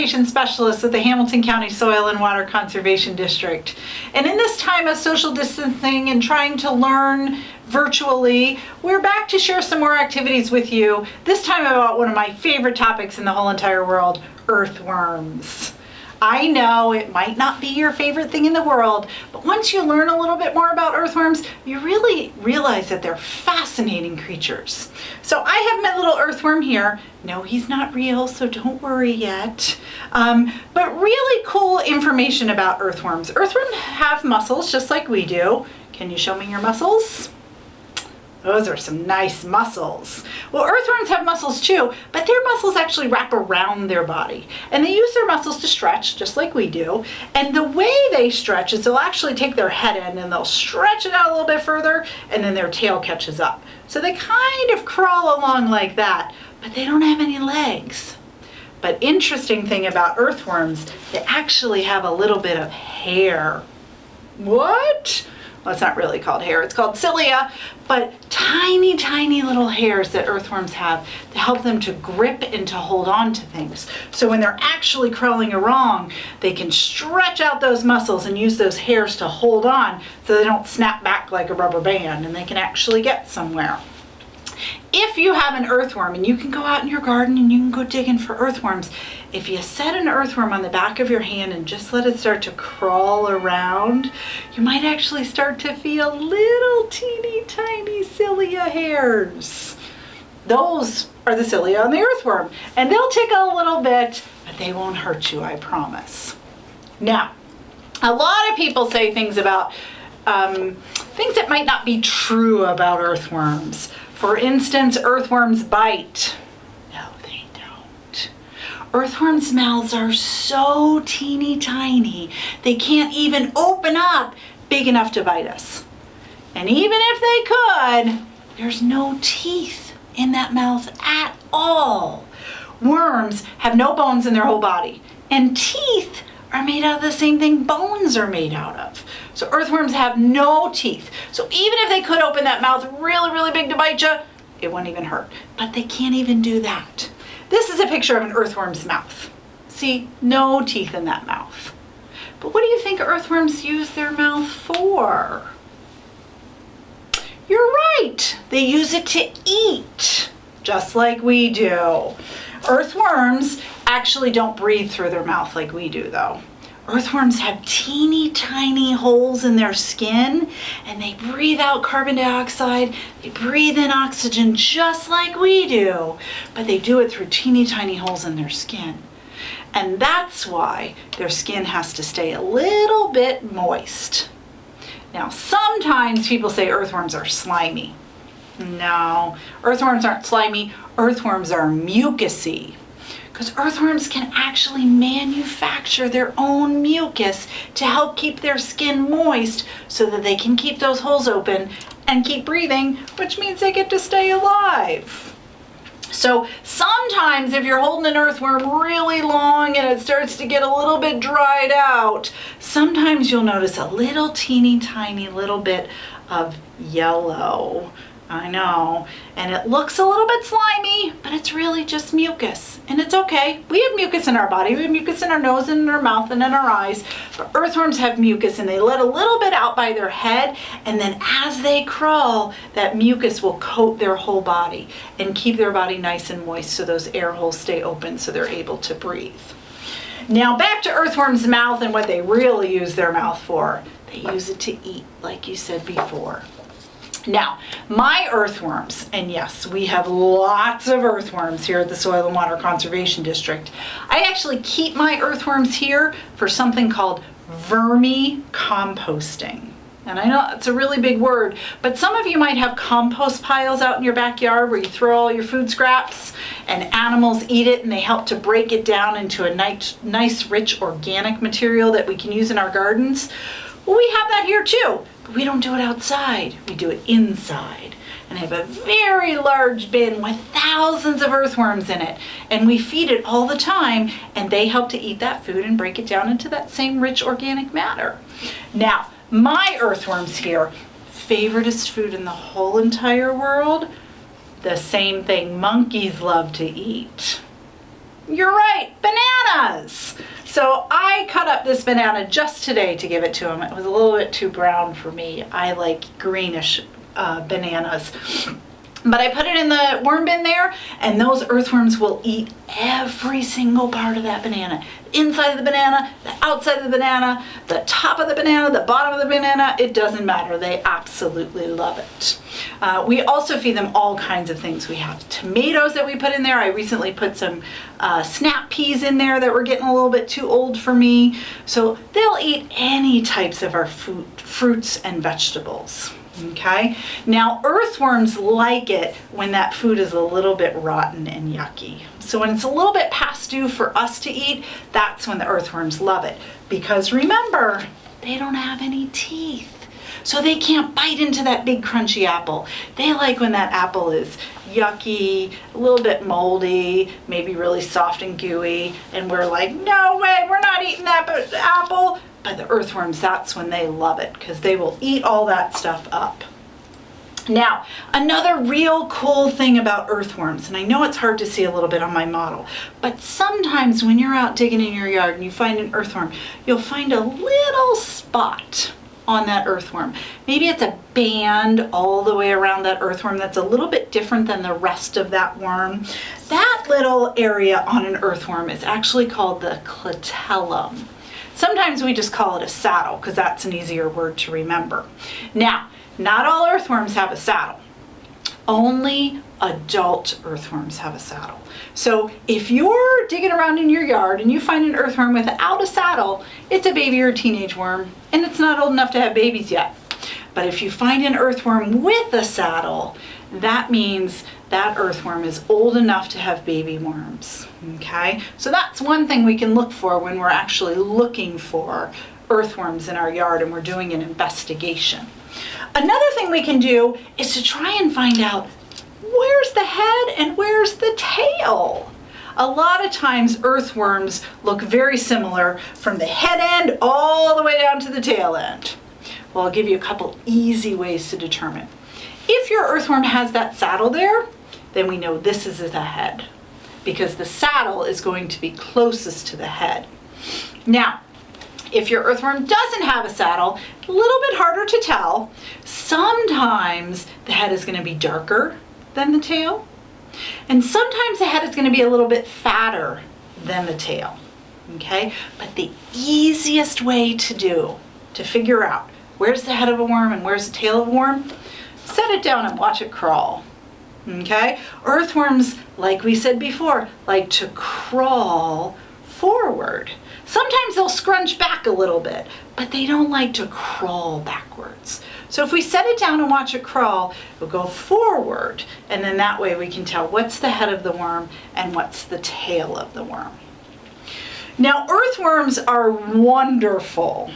education specialist with the Hamilton County Soil and Water Conservation District. And in this time of social distancing and trying to learn virtually, we're back to share some more activities with you, this time about one of my favorite topics in the whole entire world, earthworms. I know it might not be your favorite thing in the world, but once you learn a little bit more about earthworms, you really realize that they're fascinating creatures. So I have my little earthworm here. No, he's not real, so don't worry yet. But really cool information about earthworms. Earthworms have muscles just like we do. Can you show me your muscles? Those are some nice muscles. Well, earthworms have muscles too, but their muscles actually wrap around their body. And they use their muscles to stretch, just like we do. And the way they stretch is they'll actually take their head in and they'll stretch it out a little bit further, and then their tail catches up. So they kind of crawl along like that, but they don't have any legs. But interesting thing about earthworms, they actually have a little bit of hair. What? Well, it's not really called hair, it's called cilia, but tiny, tiny little hairs that earthworms have to help them to grip and to hold on to things. So when they're actually crawling along, they can stretch out those muscles and use those hairs to hold on so they don't snap back like a rubber band and they can actually get somewhere. If you have an earthworm, and you can go out in your garden and you can go digging for earthworms, if you set an earthworm on the back of your hand and just let it start to crawl around, you might actually start to feel little teeny tiny cilia hairs. Those are the cilia on the earthworm, and they'll tickle a little bit, but they won't hurt you, I promise. Now, a lot of people say things about things that might not be true about earthworms. For instance, earthworms bite. No, they don't. Earthworms' mouths are so teeny tiny, they can't even open up big enough to bite us. And even if they could, there's no teeth in that mouth at all. Worms have no bones in their whole body, and teeth are made out of the same thing bones are made out of. So earthworms have no teeth. So even if they could open that mouth really, really big to bite you, it wouldn't even hurt. But they can't even do that. This is a picture of an earthworm's mouth. See, no teeth in that mouth. But what do you think earthworms use their mouth for? You're right. They use it to eat, just like we do. Earthworms actually don't breathe through their mouth like we do, though. Earthworms have teeny tiny holes in their skin, and they breathe out carbon dioxide, they breathe in oxygen just like we do, but they do it through teeny tiny holes in their skin. And that's why their skin has to stay a little bit moist. Now, sometimes people say earthworms are slimy. No, earthworms aren't slimy, earthworms are mucousy. Because earthworms can actually manufacture their own mucus to help keep their skin moist so that they can keep those holes open and keep breathing, which means they get to stay alive. So sometimes if you're holding an earthworm really long and it starts to get a little bit dried out, sometimes you'll notice a little teeny tiny little bit of yellow. I know, and it looks a little bit slimy, but it's really just mucus, and it's okay. We have mucus in our body, we have mucus in our nose and in our mouth and in our eyes, but earthworms have mucus and they let a little bit out by their head, and then as they crawl, that mucus will coat their whole body and keep their body nice and moist so those air holes stay open so they're able to breathe. Now back to earthworms' mouth and what they really use their mouth for. They use it to eat, like you said before. Now, my earthworms, and yes, we have lots of earthworms here at the Soil and Water Conservation District. I actually keep my earthworms here for something called vermicomposting. And I know it's a really big word, but some of you might have compost piles out in your backyard where you throw all your food scraps and animals eat it and they help to break it down into a nice rich organic material that we can use in our gardens. Well, we have that here too. But we don't do it outside, we do it inside. And I have a very large bin with thousands of earthworms in it. And we feed it all the time, and they help to eat that food and break it down into that same rich organic matter. Now, my earthworms here, favoriteest food in the whole entire world, the same thing monkeys love to eat. You're right, bananas. So I cut up this banana just today to give it to him. It was a little bit too brown for me. I like greenish bananas. But I put it in the worm bin there, and those earthworms will eat every single part of that banana. Inside of the banana, the outside of the banana, the top of the banana, the bottom of the banana, it doesn't matter. They absolutely love it. We also feed them all kinds of things. We have tomatoes that we put in there. I recently put some snap peas in there that were getting a little bit too old for me. So they'll eat any types of our fruits and vegetables. Okay, now earthworms like it when that food is a little bit rotten and yucky. So when it's a little bit past due for us to eat, that's when the earthworms love it. Because remember, they don't have any teeth. So they can't bite into that big crunchy apple. They like when that apple is yucky, a little bit moldy, maybe really soft and gooey, and we're like, no way, we're not eating that apple. But the earthworms, that's when they love it, because they will eat all that stuff up. Now, another real cool thing about earthworms, and I know it's hard to see a little bit on my model, but sometimes when you're out digging in your yard and you find an earthworm, you'll find a little spot on that earthworm. Maybe it's a band all the way around that earthworm that's a little bit different than the rest of that worm. That little area on an earthworm is actually called the clitellum. Sometimes we just call it a saddle because that's an easier word to remember. Now, not all earthworms have a saddle. Only adult earthworms have a saddle. So if you're digging around in your yard and you find an earthworm without a saddle, it's a baby or a teenage worm, and it's not old enough to have babies yet. But if you find an earthworm with a saddle, that means that earthworm is old enough to have baby worms. Okay, so that's one thing we can look for when we're actually looking for earthworms in our yard and we're doing an investigation. Another thing we can do is to try and find out where's the head and where's the tail. A lot of times earthworms look very similar from the head end all the way down to the tail end. Well, I'll give you a couple easy ways to determine. If your earthworm has that saddle there, then we know this is the head, because the saddle is going to be closest to the head. Now, if your earthworm doesn't have a saddle, a little bit harder to tell. Sometimes the head is going to be darker than the tail, and sometimes the head is going to be a little bit fatter than the tail. Okay, but the easiest way to figure out where's the head of a worm and where's the tail of a worm, set it down and watch it crawl. Okay, earthworms, like we said before, like to crawl forward. Sometimes they'll scrunch back a little bit, but they don't like to crawl backwards. So if we set it down and watch it crawl, it'll go forward, and then that way we can tell what's the head of the worm and what's the tail of the worm. Now, earthworms are wonderful.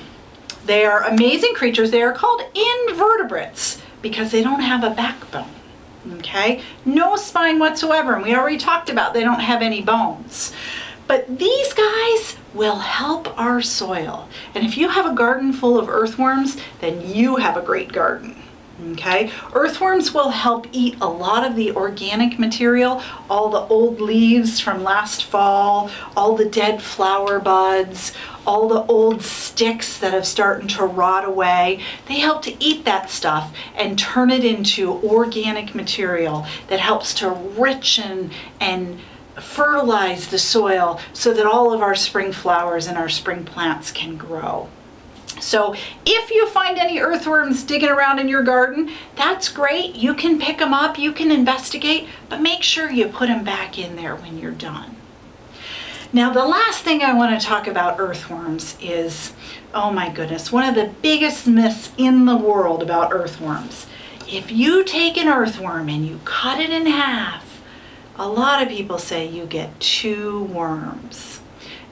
They are amazing creatures. They are called invertebrates because they don't have a backbone. Okay, no spine whatsoever, and we already talked about they don't have any bones. But these guys will help our soil. And if you have a garden full of earthworms, then you have a great garden. Okay, earthworms will help eat a lot of the organic material, all the old leaves from last fall, all the dead flower buds, all the old sticks that have started to rot away. They help to eat that stuff and turn it into organic material that helps to richen and fertilize the soil so that all of our spring flowers and our spring plants can grow. So if you find any earthworms digging around in your garden, that's great. You can pick them up, you can investigate, but make sure you put them back in there when you're done. Now, the last thing I want to talk about earthworms is, oh my goodness, one of the biggest myths in the world about earthworms. If you take an earthworm and you cut it in half, a lot of people say you get 2 worms.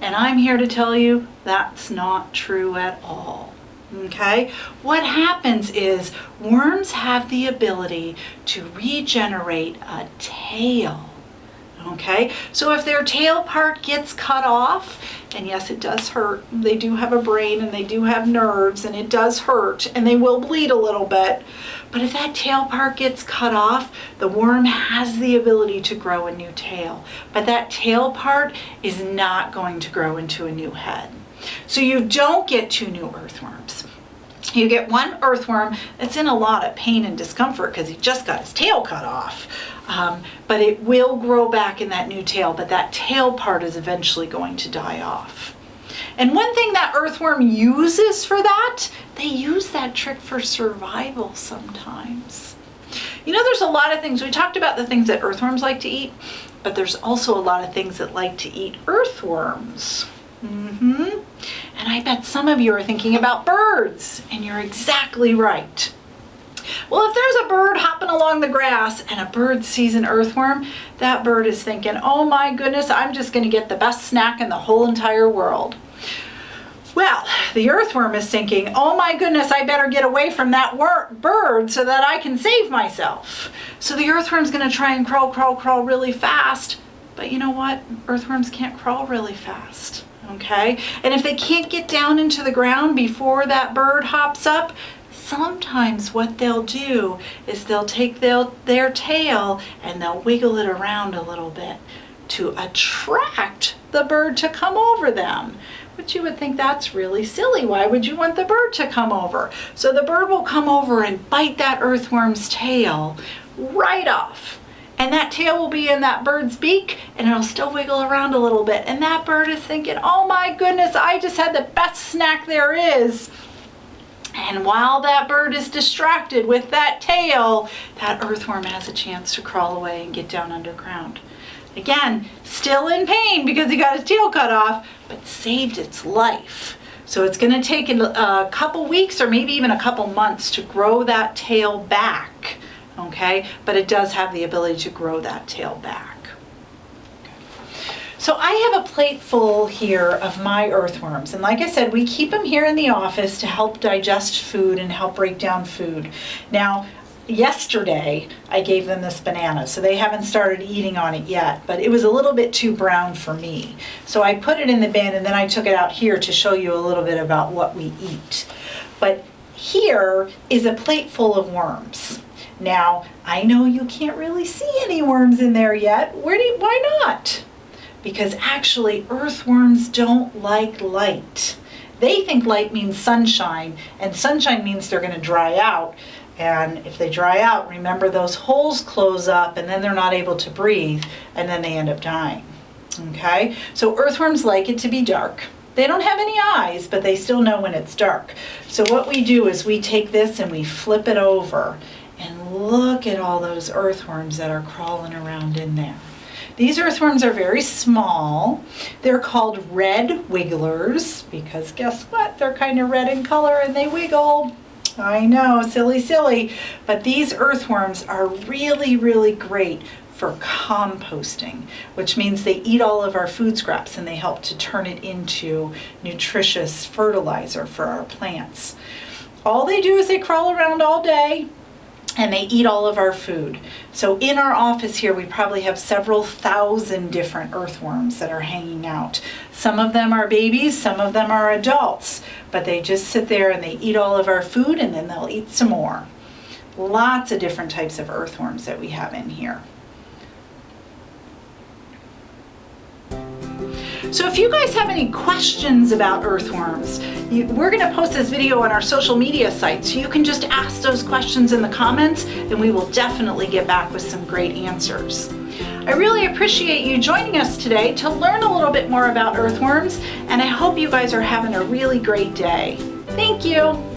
And I'm here to tell you that's not true at all. Okay? What happens is worms have the ability to regenerate a tail. Okay, so if their tail part gets cut off, and yes, it does hurt, they do have a brain and they do have nerves and it does hurt and they will bleed a little bit, but if that tail part gets cut off, the worm has the ability to grow a new tail, but that tail part is not going to grow into a new head. So you don't get 2 new earthworms. You get one earthworm that's in a lot of pain and discomfort because he just got his tail cut off. But it will grow back in that new tail, but that tail part is eventually going to die off. And one thing that earthworm uses for that, they use that trick for survival sometimes. You know, there's a lot of things, we talked about the things that earthworms like to eat, but there's also a lot of things that like to eat earthworms. And I bet some of you are thinking about birds, and you're exactly right. Well, if there's a bird hopping along the grass and a bird sees an earthworm, that bird is thinking, oh my goodness, I'm just going to get the best snack in the whole entire world. Well, the earthworm is thinking, oh my goodness, I better get away from that bird so that I can save myself. So the earthworm's going to try and crawl really fast. But you know what? Earthworms can't crawl really fast. Okay? And if they can't get down into the ground before that bird hops up, sometimes what they'll do is they'll take their tail and they'll wiggle it around a little bit to attract the bird to come over them. But you would think that's really silly. Why would you want the bird to come over? So the bird will come over and bite that earthworm's tail right off. And that tail will be in that bird's beak and it'll still wiggle around a little bit. And that bird is thinking, oh my goodness, I just had the best snack there is. And while that bird is distracted with that tail, that earthworm has a chance to crawl away and get down underground. Again, still in pain because he got his tail cut off, but saved its life. So it's going to take a couple weeks or maybe even a couple months to grow that tail back. Okay, but it does have the ability to grow that tail back. So I have a plate full here of my earthworms, and like I said, we keep them here in the office to help digest food and help break down food. Now, yesterday I gave them this banana, so they haven't started eating on it yet, but it was a little bit too brown for me. So I put it in the bin and then I took it out here to show you a little bit about what we eat. But here is a plate full of worms. Now, I know you can't really see any worms in there yet. Why not? Because actually, earthworms don't like light. They think light means sunshine, and sunshine means they're going to dry out. And if they dry out, remember those holes close up, and then they're not able to breathe, and then they end up dying. Okay? So earthworms like it to be dark. They don't have any eyes, but they still know when it's dark. So what we do is we take this and we flip it over. And look at all those earthworms that are crawling around in there. These earthworms are very small. They're called red wigglers because guess what? They're kind of red in color and they wiggle. I know, silly. But these earthworms are really great for composting, which means they eat all of our food scraps and they help to turn it into nutritious fertilizer for our plants. All they do is they crawl around all day and they eat all of our food. So in our office here, we probably have several thousand different earthworms that are hanging out. Some of them are babies, some of them are adults, but they just sit there and they eat all of our food and then they'll eat some more. Lots of different types of earthworms that we have in here. So if you guys have any questions about earthworms, we're going to post this video on our social media site, so you can just ask those questions in the comments and we will definitely get back with some great answers. I really appreciate you joining us today to learn a little bit more about earthworms, and I hope you guys are having a really great day. Thank you.